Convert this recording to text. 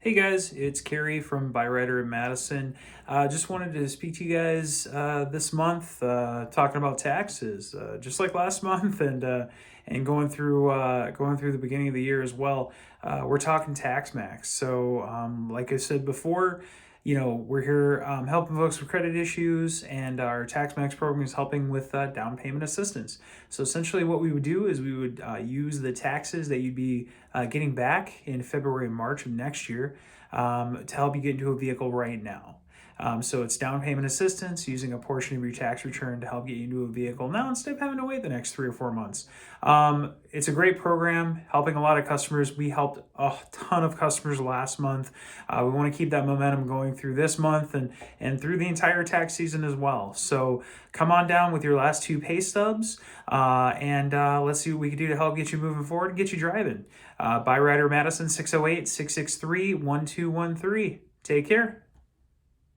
Hey guys, it's Carrie from Byrider Madison. Just wanted to speak to you guys this month, talking about taxes, just like last month, and going through the beginning of the year as well. We're talking tax max. So, like I said before, we're here helping folks with credit issues, and our tax max program is helping with down payment assistance. So essentially, what we would do is we would use the taxes that you'd be getting back in February and March of next year to help you get into a vehicle right now. So it's down payment assistance using a portion of your tax return to help get you into a vehicle now instead of having to wait the next 3 or 4 months. It's a great program, helping a lot of customers. We helped a ton of customers last month. We want to keep that momentum going through this month and through the entire tax season as well. So come on down with your last 2 pay stubs and let's see what we can do to help get you moving forward and get you driving. Byrider Madison, 608-663-1213. Take care.